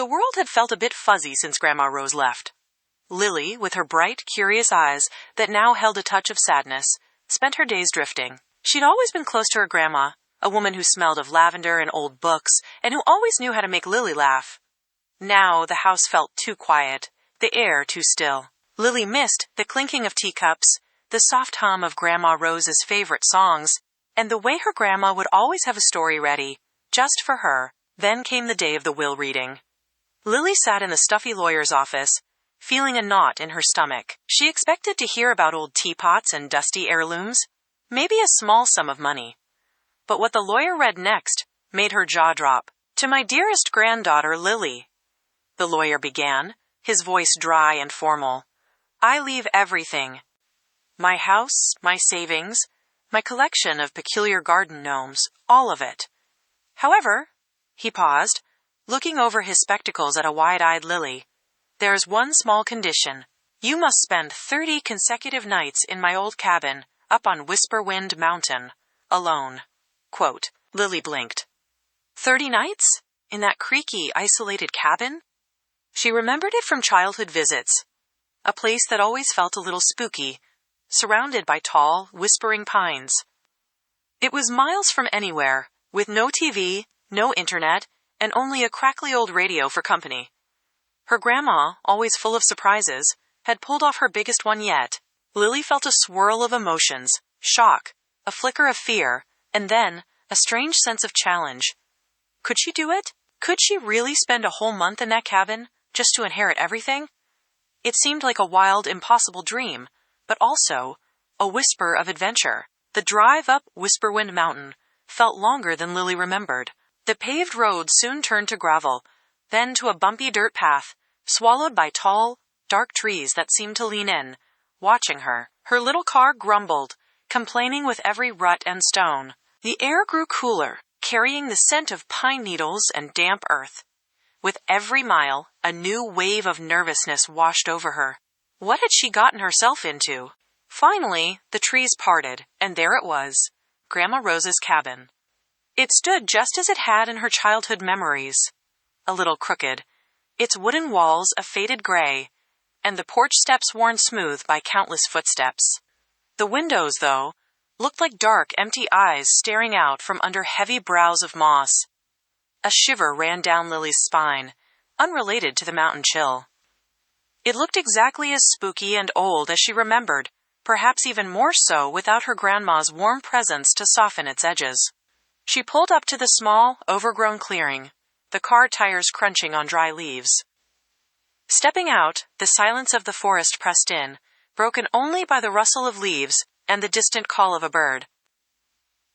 The world had felt a bit fuzzy since Grandma Rose left. Lily, with her bright, curious eyes that now held a touch of sadness, spent her days drifting. She'd always been close to her grandma, a woman who smelled of lavender and old books, and who always knew how to make Lily laugh. Now the house felt too quiet, the air too still. Lily missed the clinking of teacups, the soft hum of Grandma Rose's favorite songs, and the way her grandma would always have a story ready, just for her. Then came the day of the will reading. Lily sat in the stuffy lawyer's office, feeling a knot in her stomach. She expected to hear about old teapots and dusty heirlooms, maybe a small sum of money. But what the lawyer read next made her jaw drop. "To my dearest granddaughter, Lily," the lawyer began, his voice dry and formal, "I leave everything. My house, my savings, my collection of peculiar garden gnomes, all of it. However," he paused, looking over his spectacles at a wide-eyed Lily, "there is one small condition. You must spend 30 consecutive nights in my old cabin up on Whisperwind Mountain, alone." Quote, Lily blinked. 30 nights? In that creaky, isolated cabin? She remembered it from childhood visits, a place that always felt a little spooky, surrounded by tall, whispering pines. It was miles from anywhere, with no TV, no internet, and only a crackly old radio for company. Her grandma, always full of surprises, had pulled off her biggest one yet. Lily felt a swirl of emotions, shock, a flicker of fear, and then a strange sense of challenge. Could she do it? Could she really spend a whole month in that cabin, just to inherit everything? It seemed like a wild, impossible dream, but also a whisper of adventure. The drive up Whisperwind Mountain felt longer than Lily remembered. The paved road soon turned to gravel, then to a bumpy dirt path, swallowed by tall, dark trees that seemed to lean in, watching her. Her little car grumbled, complaining with every rut and stone. The air grew cooler, carrying the scent of pine needles and damp earth. With every mile, a new wave of nervousness washed over her. What had she gotten herself into? Finally, the trees parted, and there it was, Grandma Rose's cabin. It stood just as it had in her childhood memories, a little crooked, its wooden walls a faded gray, and the porch steps worn smooth by countless footsteps. The windows, though, looked like dark, empty eyes staring out from under heavy brows of moss. A shiver ran down Lily's spine, unrelated to the mountain chill. It looked exactly as spooky and old as she remembered, perhaps even more so without her grandma's warm presence to soften its edges. She pulled up to the small, overgrown clearing, the car tires crunching on dry leaves. Stepping out, the silence of the forest pressed in, broken only by the rustle of leaves and the distant call of a bird.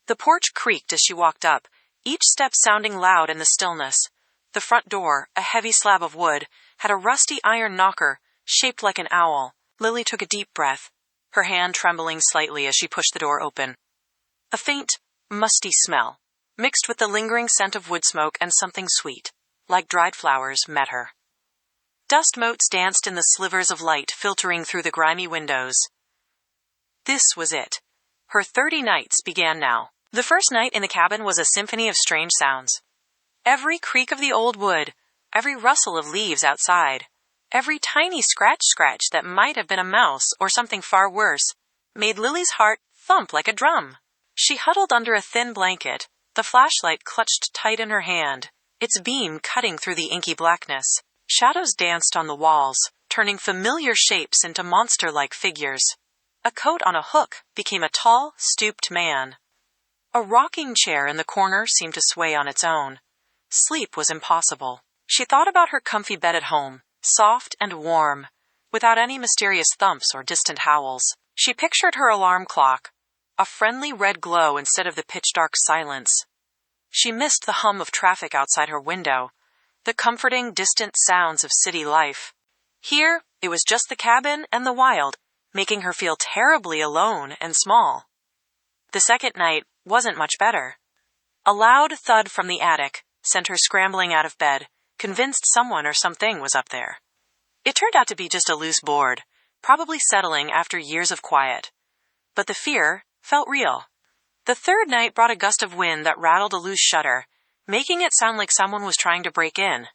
The porch creaked as she walked up, each step sounding loud in the stillness. The front door, a heavy slab of wood, had a rusty iron knocker shaped like an owl. Lily took a deep breath, her hand trembling slightly as she pushed the door open. A faint, musty smell, mixed with the lingering scent of wood smoke and something sweet, like dried flowers, met her. Dust motes danced in the slivers of light filtering through the grimy windows. This was it. Her 30 nights began now. The first night in the cabin was a symphony of strange sounds. Every creak of the old wood, every rustle of leaves outside, every tiny scratch that might have been a mouse or something far worse, made Lily's heart thump like a drum. She huddled under a thin blanket, the flashlight clutched tight in her hand, its beam cutting through the inky blackness. Shadows danced on the walls, turning familiar shapes into monster-like figures. A coat on a hook became a tall, stooped man. A rocking chair in the corner seemed to sway on its own. Sleep was impossible. She thought about her comfy bed at home, soft and warm, without any mysterious thumps or distant howls. She pictured her alarm clock, a friendly red glow instead of the pitch-dark silence. She missed the hum of traffic outside her window, the comforting, distant sounds of city life. Here, it was just the cabin and the wild, making her feel terribly alone and small. The second night wasn't much better. A loud thud from the attic sent her scrambling out of bed, convinced someone or something was up there. It turned out to be just a loose board, probably settling after years of quiet. But the fear felt real. The third night brought a gust of wind that rattled a loose shutter, making it sound like someone was trying to break in.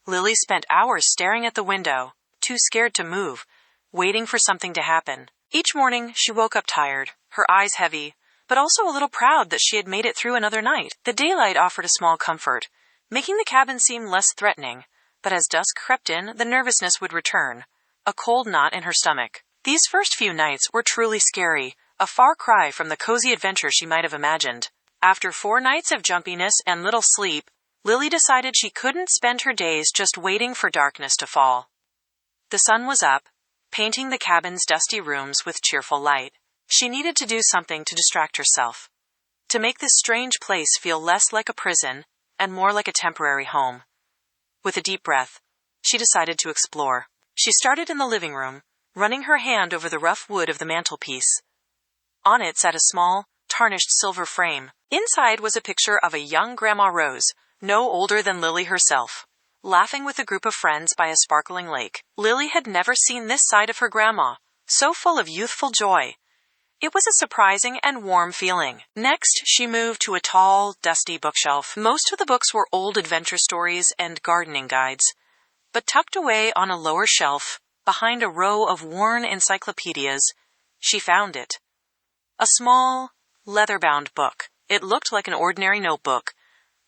Lily spent hours staring at the window, too scared to move, waiting for something to happen. Each morning, she woke up tired, her eyes heavy, but also a little proud that she had made it through another night. The daylight offered a small comfort, making the cabin seem less threatening, but as dusk crept in, the nervousness would return, a cold knot in her stomach. These first few nights were truly scary, a far cry from the cozy adventure she might have imagined. After 4 nights of jumpiness and little sleep, Lily decided she couldn't spend her days just waiting for darkness to fall. The sun was up, painting the cabin's dusty rooms with cheerful light. She needed to do something to distract herself, to make this strange place feel less like a prison and more like a temporary home. With a deep breath, she decided to explore. She started in the living room, running her hand over the rough wood of the mantelpiece. On it sat a small, tarnished silver frame. Inside was a picture of a young Grandma Rose, no older than Lily herself, laughing with a group of friends by a sparkling lake. Lily had never seen this side of her grandma, so full of youthful joy. It was a surprising and warm feeling. Next, she moved to a tall, dusty bookshelf. Most of the books were old adventure stories and gardening guides, but tucked away on a lower shelf, behind a row of worn encyclopedias, she found it. A small, leather-bound book. It looked like an ordinary notebook,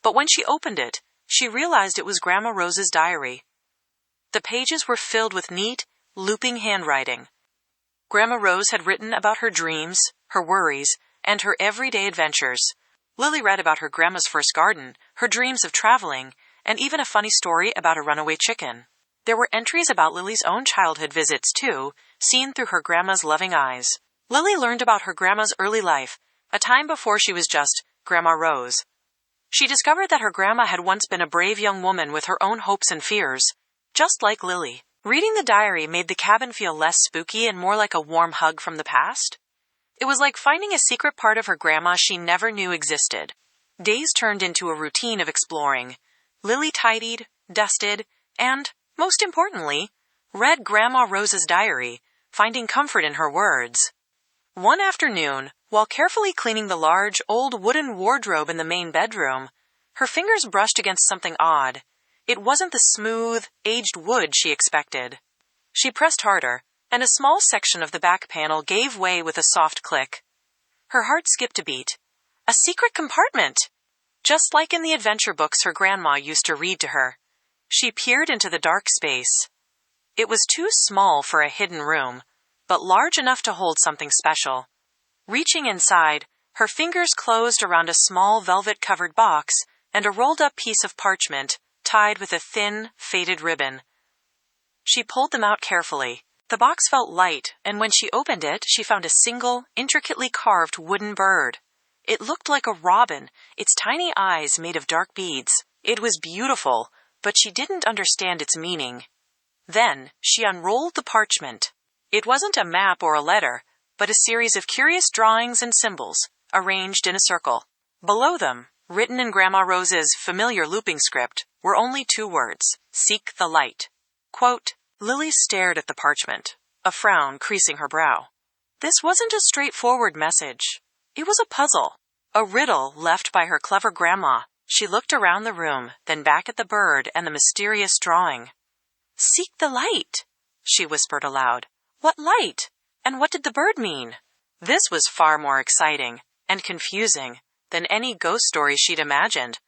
but when she opened it, she realized it was Grandma Rose's diary. The pages were filled with neat, looping handwriting. Grandma Rose had written about her dreams, her worries, and her everyday adventures. Lily read about her grandma's first garden, her dreams of traveling, and even a funny story about a runaway chicken. There were entries about Lily's own childhood visits, too, seen through her grandma's loving eyes. Lily learned about her grandma's early life, a time before she was just Grandma Rose. She discovered that her grandma had once been a brave young woman with her own hopes and fears, just like Lily. Reading the diary made the cabin feel less spooky and more like a warm hug from the past. It was like finding a secret part of her grandma she never knew existed. Days turned into a routine of exploring. Lily tidied, dusted, and, most importantly, read Grandma Rose's diary, finding comfort in her words. One afternoon, while carefully cleaning the large, old wooden wardrobe in the main bedroom, her fingers brushed against something odd. It wasn't the smooth, aged wood she expected. She pressed harder, and a small section of the back panel gave way with a soft click. Her heart skipped a beat. A secret compartment! Just like in the adventure books her grandma used to read to her. She peered into the dark space. It was too small for a hidden room, but large enough to hold something special. Reaching inside, her fingers closed around a small velvet-covered box and a rolled-up piece of parchment tied with a thin, faded ribbon. She pulled them out carefully. The box felt light, and when she opened it, she found a single, intricately carved wooden bird. It looked like a robin, its tiny eyes made of dark beads. It was beautiful, but she didn't understand its meaning. Then, she unrolled the parchment. It wasn't a map or a letter, but a series of curious drawings and symbols, arranged in a circle. Below them, written in Grandma Rose's familiar looping script, were only 2 words: seek the light. Quote, Lily stared at the parchment, a frown creasing her brow. This wasn't a straightforward message. It was a puzzle, a riddle left by her clever grandma. She looked around the room, then back at the bird and the mysterious drawing. Seek the light, she whispered aloud. What light? And what did the bird mean? This was far more exciting and confusing than any ghost story she'd imagined.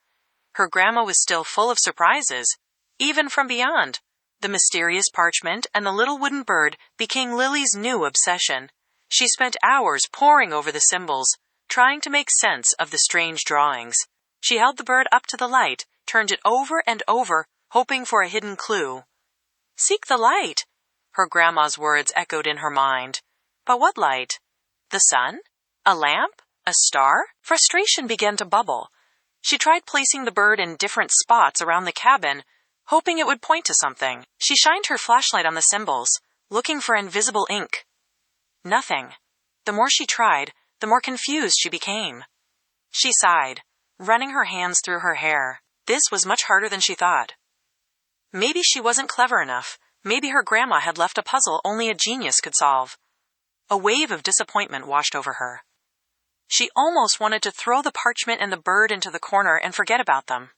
Her grandma was still full of surprises, even from beyond. The mysterious parchment and the little wooden bird became Lily's new obsession. She spent hours poring over the symbols, trying to make sense of the strange drawings. She held the bird up to the light, turned it over and over, hoping for a hidden clue. Seek the light, her grandma's words echoed in her mind. But what light? The sun? A lamp? A star? Frustration began to bubble. She tried placing the bird in different spots around the cabin, hoping it would point to something. She shined her flashlight on the symbols, looking for invisible ink. Nothing. The more she tried, the more confused she became. She sighed, running her hands through her hair. This was much harder than she thought. Maybe she wasn't clever enough. Maybe her grandma had left a puzzle only a genius could solve. A wave of disappointment washed over her. She almost wanted to throw the parchment and the bird into the corner and forget about them.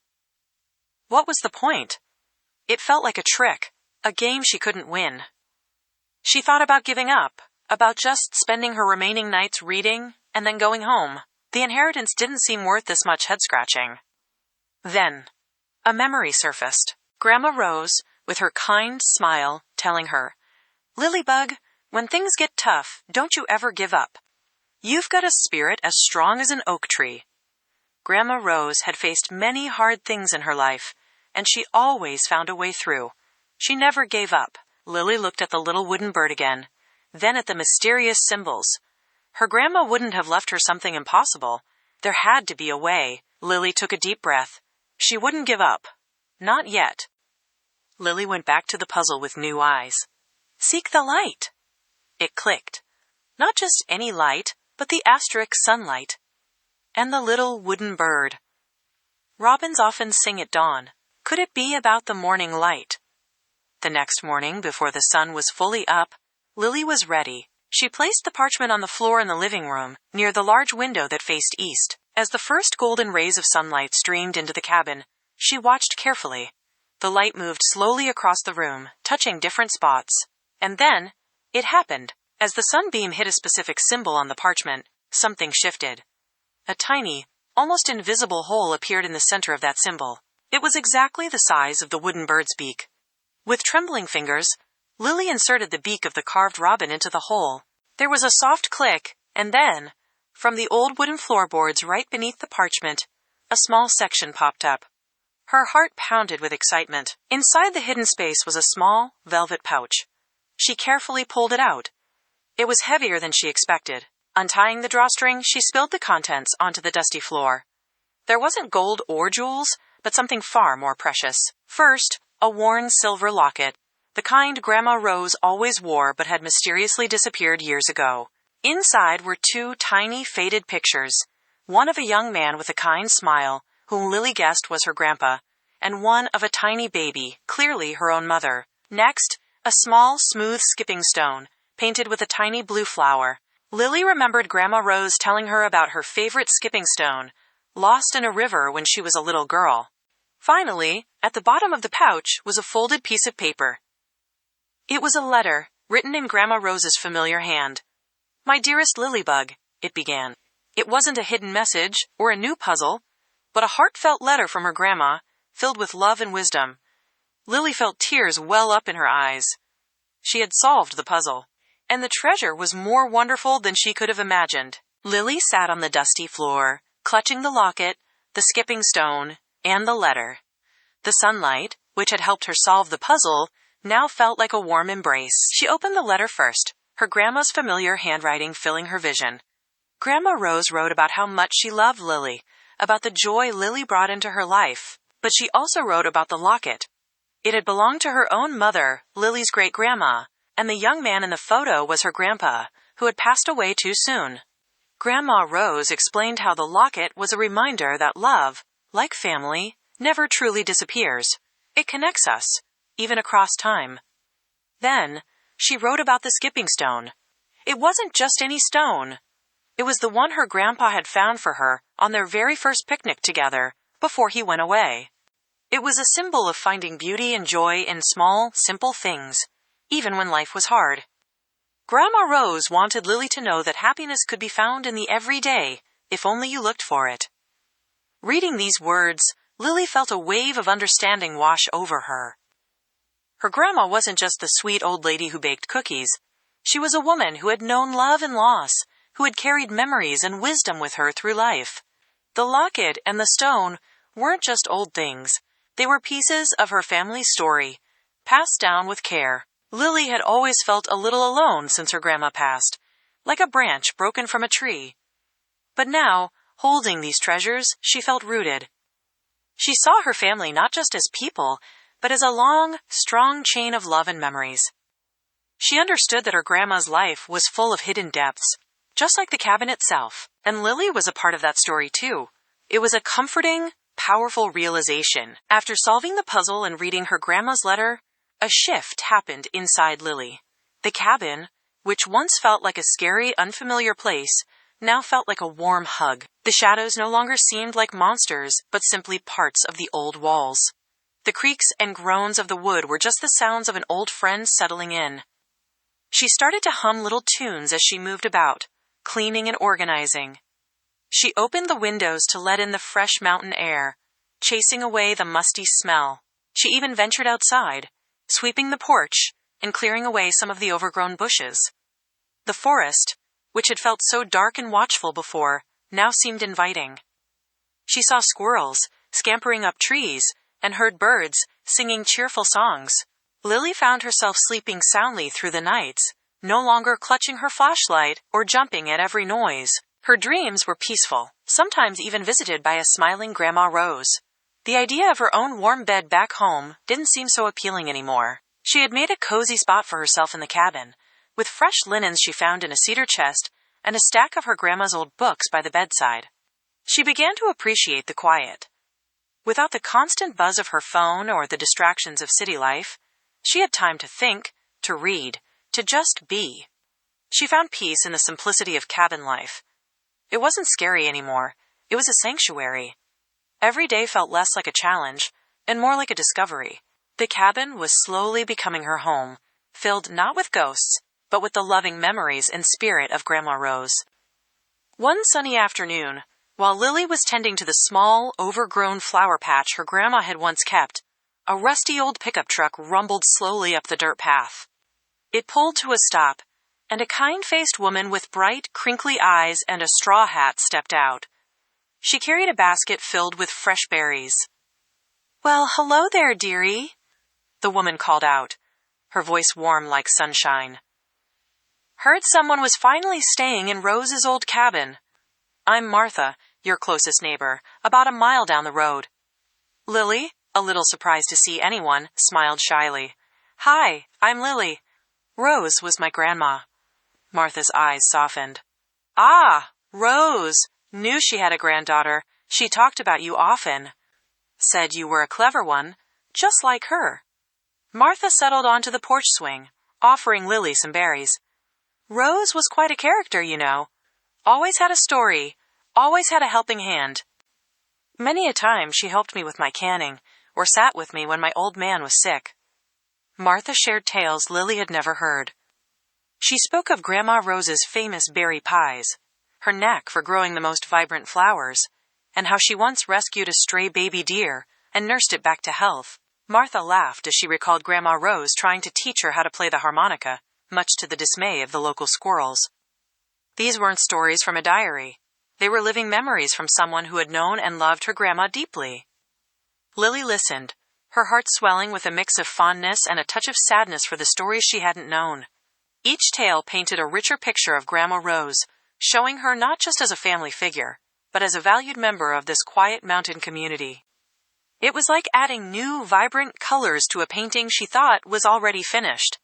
What was the point? It felt like a trick, a game she couldn't win. She thought about giving up, about just spending her remaining nights reading and then going home. The inheritance didn't seem worth this much head-scratching. Then, a memory surfaced. Grandma Rose, with her kind smile, telling her, "Lilybug, when things get tough, don't you ever give up. You've got a spirit as strong as an oak tree." Grandma Rose had faced many hard things in her life, and she always found a way through. She never gave up. Lily looked at the little wooden bird again, then at the mysterious symbols. Her grandma wouldn't have left her something impossible. There had to be a way. Lily took a deep breath. She wouldn't give up. Not yet. Lily went back to the puzzle with new eyes. Seek the light. It clicked. Not just any light, but the asterisk sunlight. And the little wooden bird. Robins often sing at dawn. Could it be about the morning light? The next morning, before the sun was fully up, Lily was ready. She placed the parchment on the floor in the living room, near the large window that faced east. As the first golden rays of sunlight streamed into the cabin, she watched carefully. The light moved slowly across the room, touching different spots. And then, it happened. As the sunbeam hit a specific symbol on the parchment, something shifted. A tiny, almost invisible hole appeared in the center of that symbol. It was exactly the size of the wooden bird's beak. With trembling fingers, Lily inserted the beak of the carved robin into the hole. There was a soft click, and then, from the old wooden floorboards right beneath the parchment, a small section popped up. Her heart pounded with excitement. Inside the hidden space was a small, velvet pouch. She carefully pulled it out. It was heavier than she expected. Untying the drawstring, she spilled the contents onto the dusty floor. There wasn't gold or jewels, but something far more precious. First, a worn silver locket, the kind Grandma Rose always wore but had mysteriously disappeared years ago. Inside were two tiny, faded pictures, one of a young man with a kind smile, whom Lily guessed was her grandpa, and one of a tiny baby, clearly her own mother. Next, a small, smooth skipping stone, painted with a tiny blue flower. Lily remembered Grandma Rose telling her about her favorite skipping stone, lost in a river when she was a little girl. Finally, at the bottom of the pouch was a folded piece of paper. It was a letter, written in Grandma Rose's familiar hand. "My dearest Lilybug," it began. It wasn't a hidden message or a new puzzle, but a heartfelt letter from her grandma, filled with love and wisdom. Lily felt tears well up in her eyes. She had solved the puzzle, and the treasure was more wonderful than she could have imagined. Lily sat on the dusty floor, clutching the locket, the skipping stone, and the letter. The sunlight, which had helped her solve the puzzle, now felt like a warm embrace. She opened the letter first, her grandma's familiar handwriting filling her vision. Grandma Rose wrote about how much she loved Lily, about the joy Lily brought into her life, but she also wrote about the locket. It had belonged to her own mother, Lily's great-grandma, and the young man in the photo was her grandpa, who had passed away too soon. Grandma Rose explained how the locket was a reminder that love, like family, never truly disappears. It connects us, even across time. Then, she wrote about the skipping stone. It wasn't just any stone. It was the one her grandpa had found for her on their very first picnic together, before he went away. It was a symbol of finding beauty and joy in small, simple things, even when life was hard. Grandma Rose wanted Lily to know that happiness could be found in the everyday, if only you looked for it. Reading these words, Lily felt a wave of understanding wash over her. Her grandma wasn't just the sweet old lady who baked cookies. She was a woman who had known love and loss, who had carried memories and wisdom with her through life. The locket and the stone weren't just old things. They were pieces of her family's story, passed down with care. Lily had always felt a little alone since her grandma passed, like a branch broken from a tree. But now, holding these treasures, she felt rooted. She saw her family not just as people, but as a long, strong chain of love and memories. She understood that her grandma's life was full of hidden depths, just like the cabin itself, and Lily was a part of that story too. It was a comforting, powerful realization. After solving the puzzle and reading her grandma's letter, a shift happened inside Lily. The cabin, which once felt like a scary, unfamiliar place, now felt like a warm hug. The shadows no longer seemed like monsters, but simply parts of the old walls. The creaks and groans of the wood were just the sounds of an old friend settling in. She started to hum little tunes as she moved about, cleaning and organizing. She opened the windows to let in the fresh mountain air, chasing away the musty smell. She even ventured outside, sweeping the porch and clearing away some of the overgrown bushes. The forest, which had felt so dark and watchful before, now seemed inviting. She saw squirrels scampering up trees and heard birds singing cheerful songs. Lily found herself sleeping soundly through the nights, no longer clutching her flashlight or jumping at every noise. Her dreams were peaceful, sometimes even visited by a smiling Grandma Rose. The idea of her own warm bed back home didn't seem so appealing anymore. She had made a cozy spot for herself in the cabin, with fresh linens she found in a cedar chest and a stack of her grandma's old books by the bedside. She began to appreciate the quiet. Without the constant buzz of her phone or the distractions of city life, she had time to think, to read, to just be. She found peace in the simplicity of cabin life. It wasn't scary anymore. It was a sanctuary. Every day felt less like a challenge and more like a discovery. The cabin was slowly becoming her home, filled not with ghosts, but with the loving memories and spirit of Grandma Rose. One sunny afternoon, while Lily was tending to the small, overgrown flower patch her grandma had once kept, a rusty old pickup truck rumbled slowly up the dirt path. It pulled to a stop, and a kind-faced woman with bright, crinkly eyes and a straw hat stepped out. She carried a basket filled with fresh berries. "Well, hello there, dearie," the woman called out, her voice warm like sunshine. "Heard someone was finally staying in Rose's old cabin. I'm Martha, your closest neighbor, about a mile down the road." Lily, a little surprised to see anyone, smiled shyly. "Hi, I'm Lily. Rose was my grandma." Martha's eyes softened. "Ah, Rose. Knew she had a granddaughter. She talked about you often. Said you were a clever one, just like her." Martha settled onto the porch swing, offering Lily some berries. "Rose was quite a character, you know. Always had a story, always had a helping hand. Many a time she helped me with my canning, or sat with me when my old man was sick." Martha shared tales Lily had never heard. She spoke of Grandma Rose's famous berry pies, her knack for growing the most vibrant flowers, and how she once rescued a stray baby deer and nursed it back to health. Martha laughed as she recalled Grandma Rose trying to teach her how to play the harmonica, much to the dismay of the local squirrels. These weren't stories from a diary. They were living memories from someone who had known and loved her grandma deeply. Lily listened, her heart swelling with a mix of fondness and a touch of sadness for the stories she hadn't known. Each tale painted a richer picture of Grandma Rose, showing her not just as a family figure, but as a valued member of this quiet mountain community. It was like adding new, vibrant colors to a painting she thought was already finished.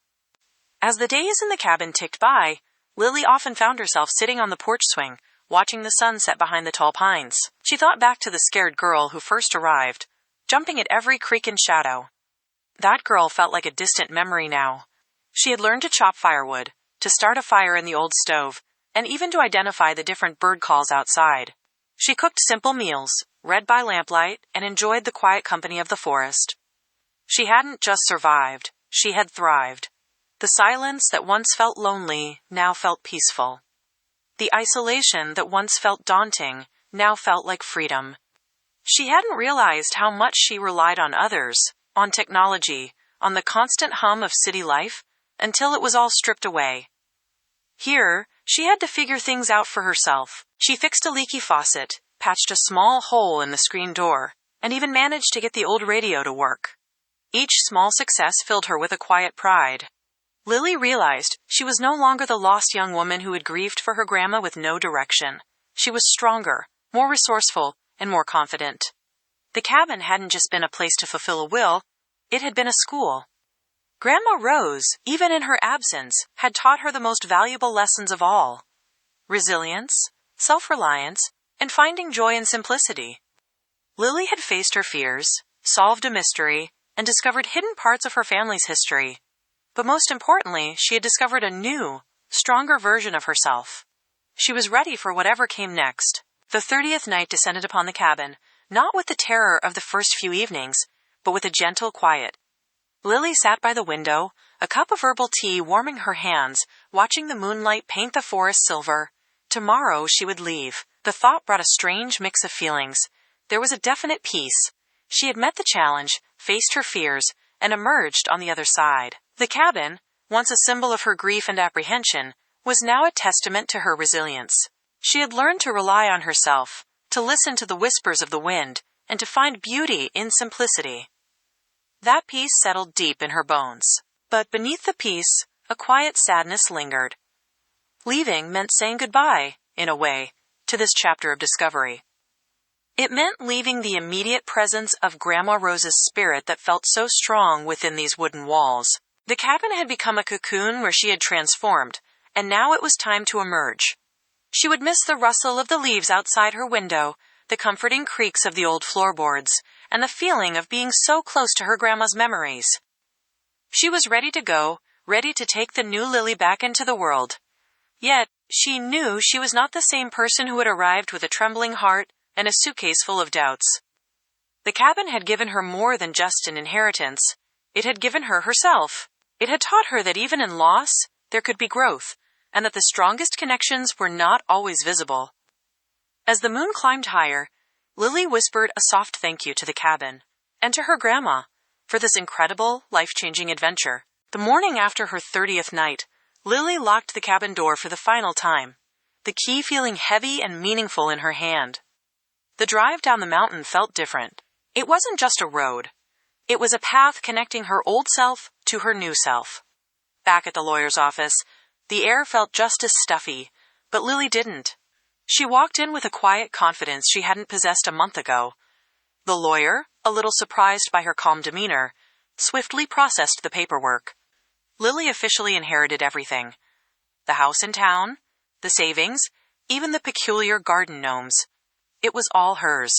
As the days in the cabin ticked by, Lily often found herself sitting on the porch swing, watching the sun set behind the tall pines. She thought back to the scared girl who first arrived, jumping at every creek and shadow. That girl felt like a distant memory now. She had learned to chop firewood, to start a fire in the old stove, and even to identify the different bird calls outside. She cooked simple meals, read by lamplight, and enjoyed the quiet company of the forest. She hadn't just survived, she had thrived. The silence that once felt lonely now felt peaceful. The isolation that once felt daunting now felt like freedom. She hadn't realized how much she relied on others, on technology, on the constant hum of city life, until it was all stripped away. Here, she had to figure things out for herself. She fixed a leaky faucet, patched a small hole in the screen door, and even managed to get the old radio to work. Each small success filled her with a quiet pride. Lily realized she was no longer the lost young woman who had grieved for her grandma with no direction. She was stronger, more resourceful, and more confident. The cabin hadn't just been a place to fulfill a will, it had been a school. Grandma Rose, even in her absence, had taught her the most valuable lessons of all: resilience, self-reliance, and finding joy in simplicity. Lily had faced her fears, solved a mystery, and discovered hidden parts of her family's history. But most importantly, she had discovered a new, stronger version of herself. She was ready for whatever came next. The 30th night descended upon the cabin, not with the terror of the first few evenings, but with a gentle quiet. Lily sat by the window, a cup of herbal tea warming her hands, watching the moonlight paint the forest silver. Tomorrow she would leave. The thought brought a strange mix of feelings. There was a definite peace. She had met the challenge, faced her fears, and emerged on the other side. The cabin, once a symbol of her grief and apprehension, was now a testament to her resilience. She had learned to rely on herself, to listen to the whispers of the wind, and to find beauty in simplicity. That peace settled deep in her bones. But beneath the peace, a quiet sadness lingered. Leaving meant saying goodbye, in a way, to this chapter of discovery. It meant leaving the immediate presence of Grandma Rose's spirit that felt so strong within these wooden walls. The cabin had become a cocoon where she had transformed, and now it was time to emerge. She would miss the rustle of the leaves outside her window, the comforting creaks of the old floorboards, and the feeling of being so close to her grandma's memories. She was ready to go, ready to take the new Lily back into the world. Yet, she knew she was not the same person who had arrived with a trembling heart and a suitcase full of doubts. The cabin had given her more than just an inheritance. It had given her herself. It had taught her that even in loss, there could be growth, and that the strongest connections were not always visible. As the moon climbed higher, Lily whispered a soft thank you to the cabin, and to her grandma, for this incredible, life-changing adventure. The morning after her 30th night, Lily locked the cabin door for the final time, the key feeling heavy and meaningful in her hand. The drive down the mountain felt different. It wasn't just a road. It was a path connecting her old self to her new self. Back at the lawyer's office, the air felt just as stuffy, but Lily didn't. She walked in with a quiet confidence she hadn't possessed a month ago. The lawyer, a little surprised by her calm demeanor, swiftly processed the paperwork. Lily officially inherited everything. The house in town, the savings, even the peculiar garden gnomes. It was all hers.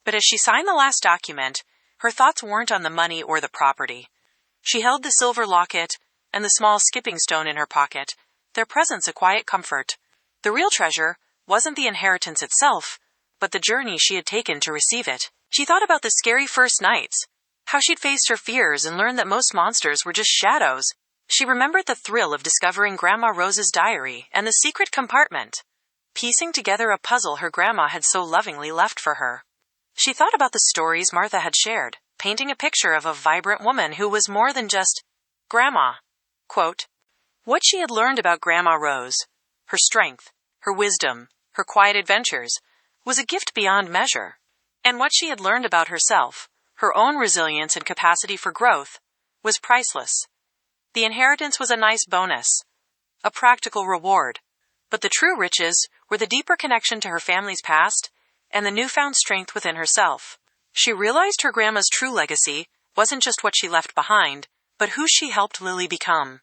But as she signed the last document, her thoughts weren't on the money or the property. She held the silver locket and the small skipping stone in her pocket, their presence a quiet comfort. The real treasure wasn't the inheritance itself, but the journey she had taken to receive it. She thought about the scary first nights, how she'd faced her fears and learned that most monsters were just shadows. She remembered the thrill of discovering Grandma Rose's diary and the secret compartment, piecing together a puzzle her grandma had so lovingly left for her. She thought about the stories Martha had shared, painting a picture of a vibrant woman who was more than just Grandma. Quote, what she had learned about Grandma Rose, her strength, her wisdom, her quiet adventures, was a gift beyond measure. And what she had learned about herself, her own resilience and capacity for growth, was priceless. The inheritance was a nice bonus, a practical reward, but the true riches were the deeper connection to her family's past and the newfound strength within herself. She realized her grandma's true legacy wasn't just what she left behind, but who she helped Lily become.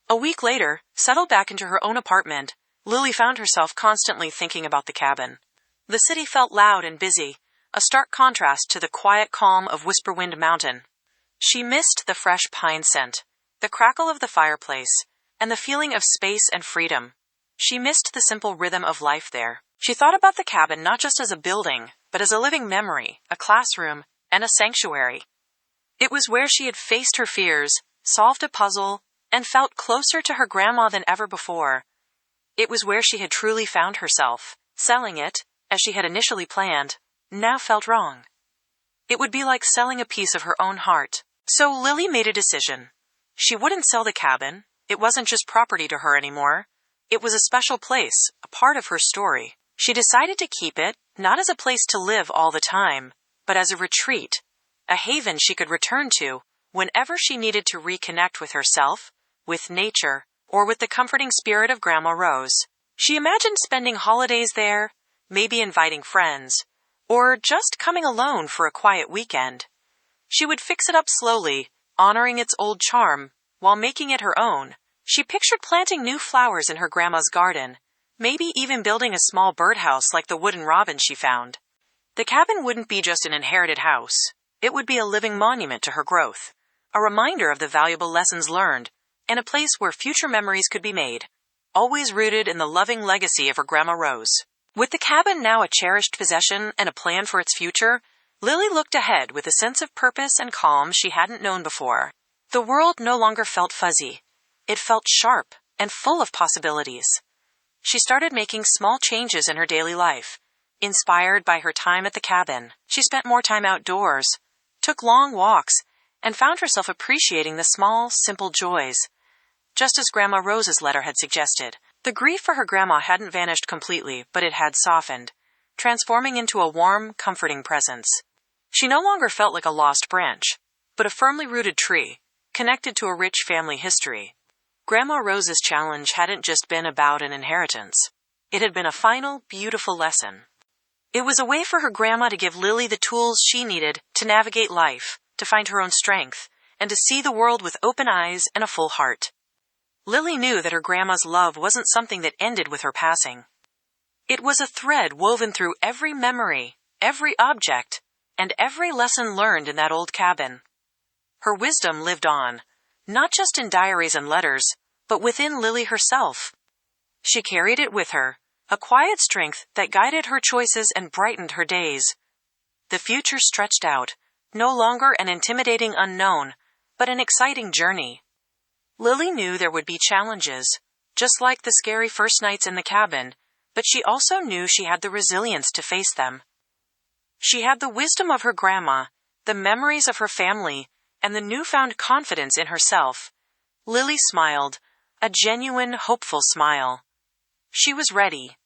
A week later, settled back into her own apartment, Lily found herself constantly thinking about the cabin. The city felt loud and busy, a stark contrast to the quiet calm of Whisperwind Mountain. She missed the fresh pine scent, the crackle of the fireplace, and the feeling of space and freedom. She missed the simple rhythm of life there. She thought about the cabin not just as a building, but as a living memory, a classroom, and a sanctuary. It was where she had faced her fears, solved a puzzle, and felt closer to her grandma than ever before. It was where she had truly found herself. Selling it, as she had initially planned, now felt wrong. It would be like selling a piece of her own heart. So Lily made a decision. She wouldn't sell the cabin. It wasn't just property to her anymore. It was a special place, a part of her story. She decided to keep it, not as a place to live all the time, but as a retreat, a haven she could return to whenever she needed to reconnect with herself, with nature, or with the comforting spirit of Grandma Rose. She imagined spending holidays there, maybe inviting friends, or just coming alone for a quiet weekend. She would fix it up slowly, honoring its old charm, while making it her own. She pictured planting new flowers in her grandma's garden, maybe even building a small birdhouse like the wooden robin she found. The cabin wouldn't be just an inherited house. It would be a living monument to her growth, a reminder of the valuable lessons learned, and a place where future memories could be made, always rooted in the loving legacy of her Grandma Rose. With the cabin now a cherished possession and a plan for its future, Lily looked ahead with a sense of purpose and calm she hadn't known before. The world no longer felt fuzzy. It felt sharp and full of possibilities. She started making small changes in her daily life. Inspired by her time at the cabin, she spent more time outdoors, took long walks, and found herself appreciating the small, simple joys. Just as Grandma Rose's letter had suggested, the grief for her grandma hadn't vanished completely, but it had softened, transforming into a warm, comforting presence. She no longer felt like a lost branch, but a firmly rooted tree, connected to a rich family history. Grandma Rose's challenge hadn't just been about an inheritance. It had been a final, beautiful lesson. It was a way for her grandma to give Lily the tools she needed to navigate life, to find her own strength, and to see the world with open eyes and a full heart. Lily knew that her grandma's love wasn't something that ended with her passing. It was a thread woven through every memory, every object, and every lesson learned in that old cabin. Her wisdom lived on, not just in diaries and letters, but within Lily herself. She carried it with her, a quiet strength that guided her choices and brightened her days. The future stretched out, no longer an intimidating unknown, but an exciting journey. Lily knew there would be challenges, just like the scary first nights in the cabin, but she also knew she had the resilience to face them. She had the wisdom of her grandma, the memories of her family, and the newfound confidence in herself. Lily smiled, a genuine, hopeful smile. She was ready,